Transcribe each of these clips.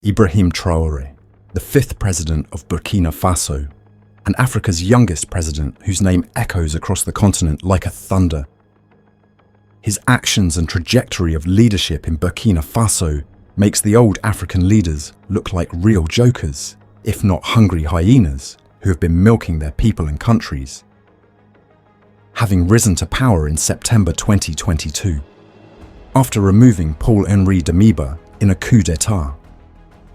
Ibrahim Traore, the fifth president of Burkina Faso, and Africa's youngest president whose name echoes across the continent like a thunder. His actions and trajectory of leadership in Burkina Faso makes the old African leaders look like real jokers, if not hungry hyenas, who have been milking their people and countries. Having risen to power in September 2022, after removing Paul-Henri Damiba in a coup d'etat,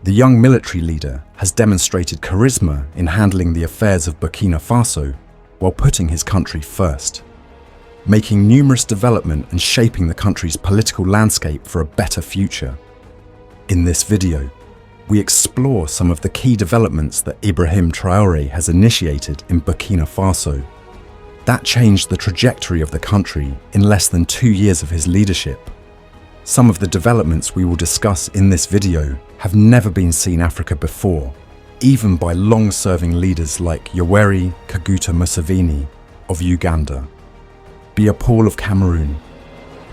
the young military leader has demonstrated charisma in handling the affairs of Burkina Faso while putting his country first, making numerous development and shaping the country's political landscape for a better future. In this video, we explore some of the key developments that Ibrahim Traore has initiated in Burkina Faso that changed the trajectory of the country in less than 2 years of his leadership. Some of the developments we will discuss in this video have never been seen in Africa before, even by long-serving leaders like Yoweri Kaguta Museveni of Uganda, Biya Paul of Cameroon,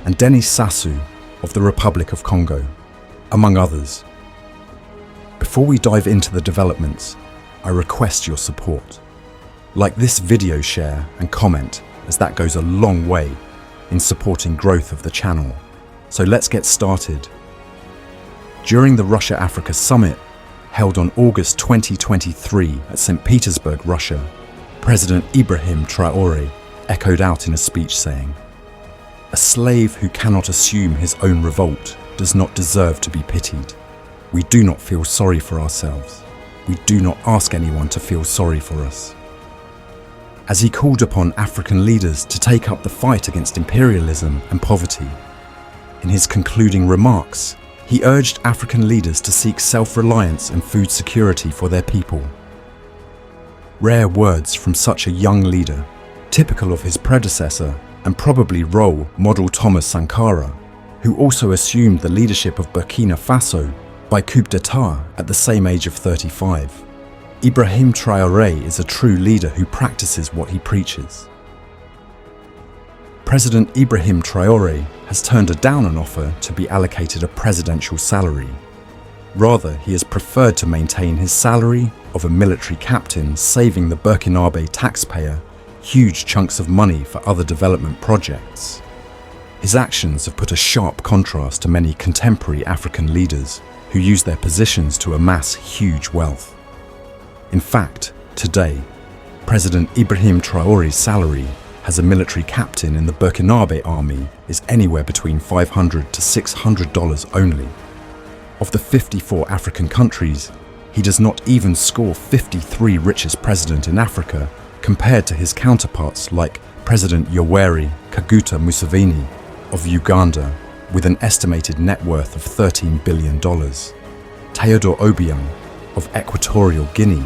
and Denis Sassou of the Republic of Congo, among others. Before we dive into the developments, I request your support. Like this video, share and comment, as that goes a long way in supporting growth of the channel. So let's get started. During the Russia-Africa Summit, held on August 2023 at St. Petersburg, Russia, President Ibrahim Traore echoed out in a speech saying, "A slave who cannot assume his own revolt does not deserve to be pitied. We do not feel sorry for ourselves. We do not ask anyone to feel sorry for us." As he called upon African leaders to take up the fight against imperialism and poverty, in his concluding remarks, he urged African leaders to seek self-reliance and food security for their people. Rare words from such a young leader, typical of his predecessor and probably role model Thomas Sankara, who also assumed the leadership of Burkina Faso by coup d'etat at the same age of 35. Ibrahim Traore is a true leader who practices what he preaches. President Ibrahim Traore has turned down an offer to be allocated a presidential salary. Rather, he has preferred to maintain his salary of a military captain, saving the Burkinabe taxpayer huge chunks of money for other development projects. His actions have put a sharp contrast to many contemporary African leaders who use their positions to amass huge wealth. In fact, today, President Ibrahim Traore's salary as a military captain in the Burkinabe army is anywhere between $500 to $600 only. Of the 54 African countries, he does not even score 53 richest president in Africa compared to his counterparts like President Yoweri Kaguta Museveni of Uganda with an estimated net worth of $13 billion, Teodoro Obiang of Equatorial Guinea,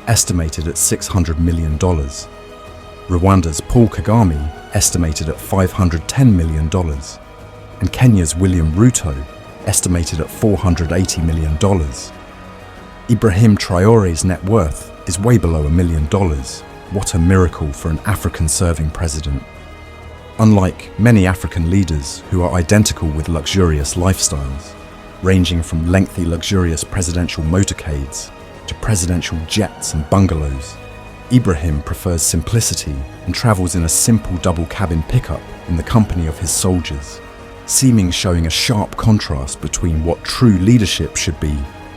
estimated at $600 million, Rwanda's Paul Kagame, estimated at $510 million, and Kenya's William Ruto, estimated at $480 million. Ibrahim Traore's net worth is way below $1 million. What a miracle for an African-serving president. Unlike many African leaders who are identical with luxurious lifestyles, ranging from lengthy luxurious presidential motorcades to presidential jets and bungalows, Ibrahim prefers simplicity and travels in a simple double-cabin pickup in the company of his soldiers, showing a sharp contrast between what true leadership should be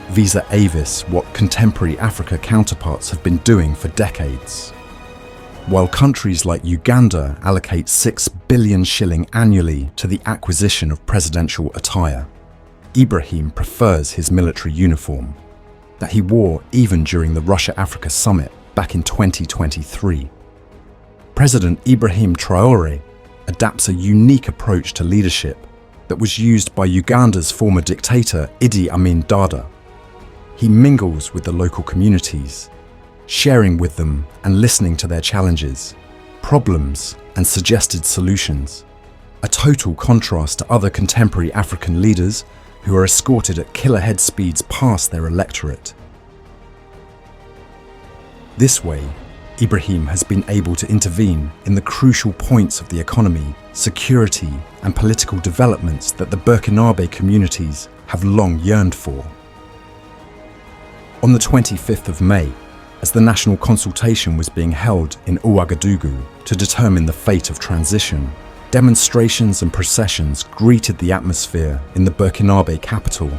vis-a-vis what contemporary Africa counterparts have been doing for decades. While countries like Uganda allocate 6 billion shilling annually to the acquisition of presidential attire, Ibrahim prefers his military uniform that he wore even during the Russia-Africa Summit back in 2023. President Ibrahim Traore adapts a unique approach to leadership that was used by Uganda's former dictator Idi Amin Dada. He mingles with the local communities, sharing with them and listening to their challenges, problems, and suggested solutions. A total contrast to other contemporary African leaders who are escorted at killer-head speeds past their electorate. This way, Ibrahim has been able to intervene in the crucial points of the economy, security, and political developments that the Burkinabe communities have long yearned for. On the 25th of May, as the national consultation was being held in Ouagadougou to determine the fate of transition, demonstrations and processions greeted the atmosphere in the Burkinabe capital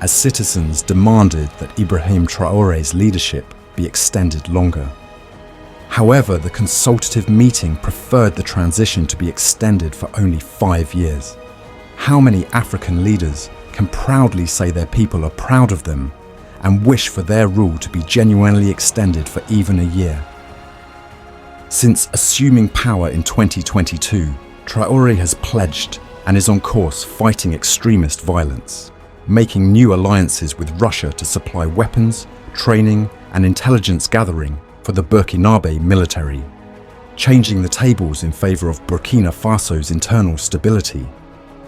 as citizens demanded that Ibrahim Traore's leadership be extended longer. However, the consultative meeting preferred the transition to be extended for only 5 years. How many African leaders can proudly say their people are proud of them and wish for their rule to be genuinely extended for even a year? Since assuming power in 2022, Traore has pledged and is on course fighting extremist violence, making new alliances with Russia to supply weapons, training and intelligence gathering for the Burkinabe military, changing the tables in favour of Burkina Faso's internal stability,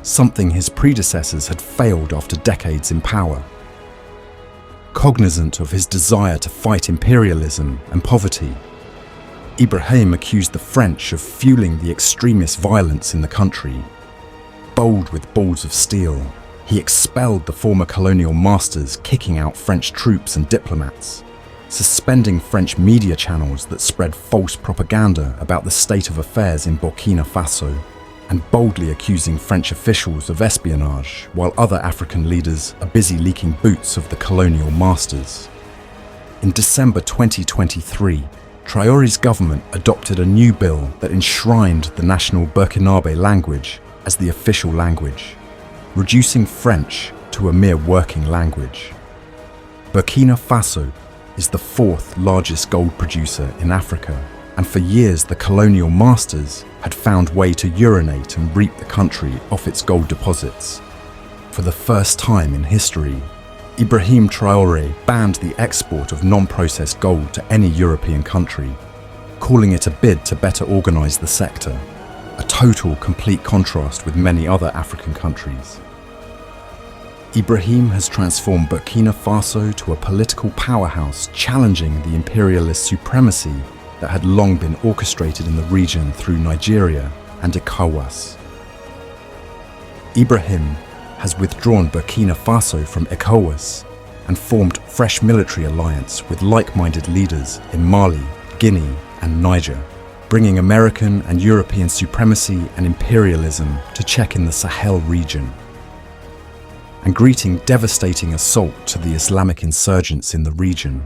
something his predecessors had failed after decades in power. Cognizant of his desire to fight imperialism and poverty, Ibrahim accused the French of fueling the extremist violence in the country. Bold with balls of steel, he expelled the former colonial masters, kicking out French troops and diplomats, suspending French media channels that spread false propaganda about the state of affairs in Burkina Faso, and boldly accusing French officials of espionage while other African leaders are busy leaking boots of the colonial masters. In December 2023, Traore's government adopted a new bill that enshrined the national Burkinabe language as the official language, reducing French to a mere working language. Burkina Faso is the 4th largest gold producer in Africa, and for years the colonial masters had found way to urinate and reap the country off its gold deposits. For the first time in history, Ibrahim Traore banned the export of non-processed gold to any European country, calling it a bid to better organise the sector, a total complete contrast with many other African countries. Ibrahim has transformed Burkina Faso to a political powerhouse challenging the imperialist supremacy that had long been orchestrated in the region through Nigeria and ECOWAS. Ibrahim has withdrawn Burkina Faso from ECOWAS and formed fresh military alliance with like-minded leaders in Mali, Guinea and Niger, bringing American and European supremacy and imperialism to check in the Sahel region, and greeting devastating assault to the Islamic insurgents in the region.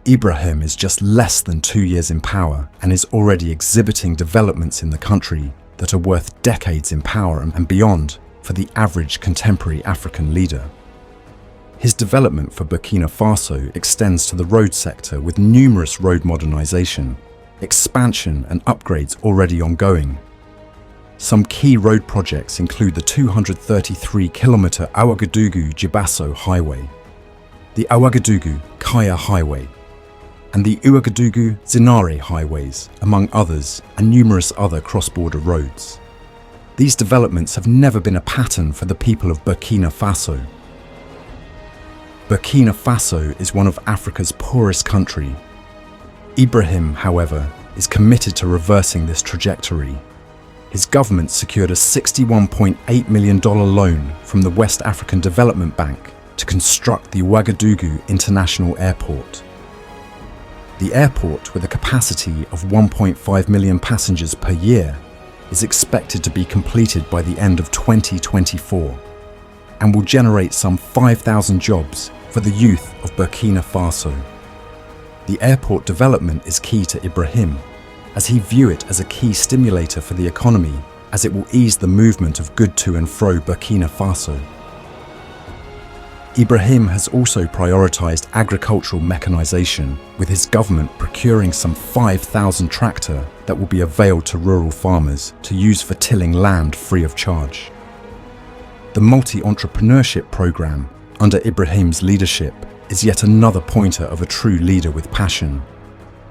Ibrahim is just less than 2 years in power and is already exhibiting developments in the country that are worth decades in power and beyond for the average contemporary African leader. His development for Burkina Faso extends to the road sector with numerous road modernisation, expansion and upgrades already ongoing. Some key road projects include the 233-kilometre Ouagadougou-Djibasso Highway, the Ouagadougou-Kaya Highway, and the Ouagadougou-Zinare Highways, among others, and numerous other cross-border roads. These developments have never been a pattern for the people of Burkina Faso. Burkina Faso is one of Africa's poorest countries. Ibrahim, however, is committed to reversing this trajectory. His government secured a $61.8 million loan from the West African Development Bank to construct the Ouagadougou International Airport. The airport, with a capacity of 1.5 million passengers per year, is expected to be completed by the end of 2024 and will generate some 5,000 jobs for the youth of Burkina Faso. The airport development is key to Ibrahim, as he views it as a key stimulator for the economy, as it will ease the movement of goods to and fro Burkina Faso. Ibrahim has also prioritised agricultural mechanisation, with his government procuring some 5,000 tractors that will be availed to rural farmers to use for tilling land free of charge. The multi-entrepreneurship programme under Ibrahim's leadership is yet another pointer of a true leader with passion.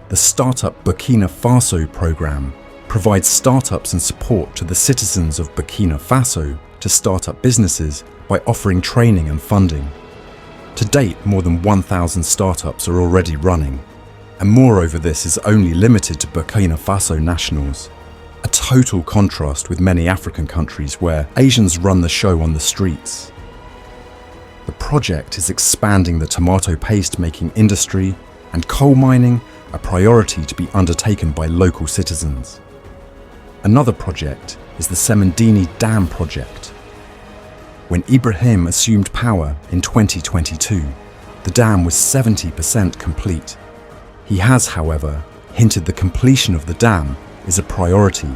The Startup Burkina Faso programme provides startups and support to the citizens of Burkina Faso to start up businesses by offering training and funding. To date, more than 1,000 startups are already running, and moreover this is only limited to Burkina Faso nationals, a total contrast with many African countries where Asians run the show on the streets. The project is expanding the tomato paste making industry and coal mining, a priority to be undertaken by local citizens. Another project is the Semendini Dam project. When Ibrahim assumed power in 2022, the dam was 70% complete. He has, however, hinted the completion of the dam is a priority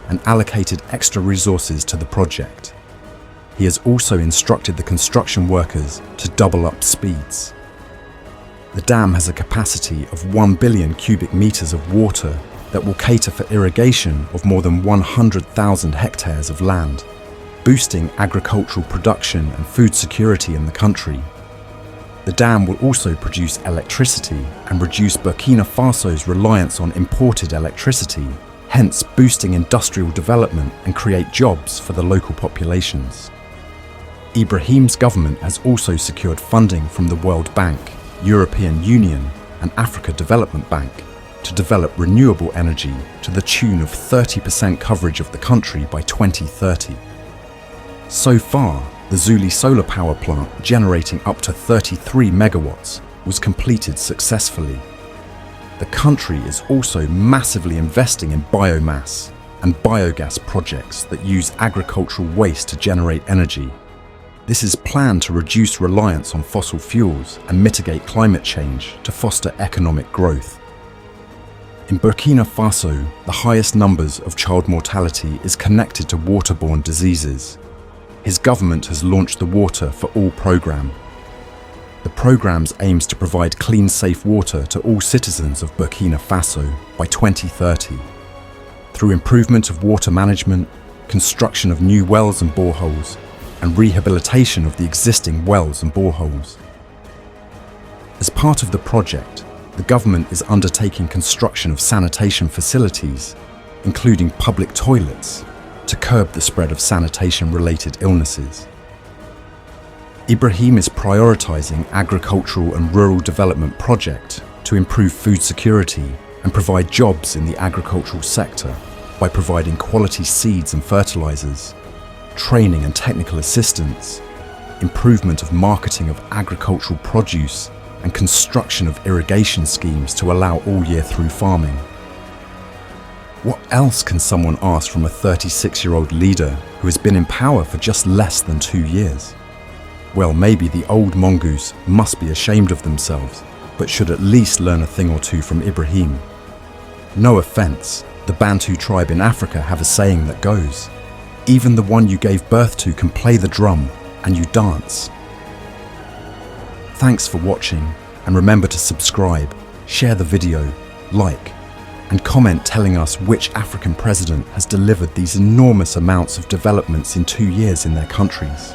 and allocated extra resources to the project. He has also instructed the construction workers to double up speeds. The dam has a capacity of 1 billion cubic meters of water that will cater for irrigation of more than 100,000 hectares of land, boosting agricultural production and food security in the country. The dam will also produce electricity and reduce Burkina Faso's reliance on imported electricity, hence boosting industrial development and create jobs for the local populations. Ibrahim's government has also secured funding from the World Bank, European Union and Africa Development Bank to develop renewable energy to the tune of 30% coverage of the country by 2030. So far, the Zuli solar power plant, generating up to 33 megawatts, was completed successfully. The country is also massively investing in biomass and biogas projects that use agricultural waste to generate energy. This is planned to reduce reliance on fossil fuels and mitigate climate change to foster economic growth. In Burkina Faso, the highest numbers of child mortality is connected to waterborne diseases. His government has launched the Water for All programme. The programme aims to provide clean, safe water to all citizens of Burkina Faso by 2030, through improvement of water management, construction of new wells and boreholes, and rehabilitation of the existing wells and boreholes. As part of the project, the government is undertaking construction of sanitation facilities, including public toilets, to curb the spread of sanitation-related illnesses. Ibrahim is prioritising agricultural and rural development projects to improve food security and provide jobs in the agricultural sector by providing quality seeds and fertilisers, training and technical assistance, improvement of marketing of agricultural produce, and construction of irrigation schemes to allow all year through farming. What else can someone ask from a 36-year-old leader who has been in power for just less than 2 years? Well, maybe the old mongoose must be ashamed of themselves, but should at least learn a thing or two from Ibrahim. No offence, the Bantu tribe in Africa have a saying that goes, "Even the one you gave birth to can play the drum, and you dance." Thanks for watching, and remember to subscribe, share the video, like, and comment telling us which African president has delivered these enormous amounts of developments in 2 years in their countries.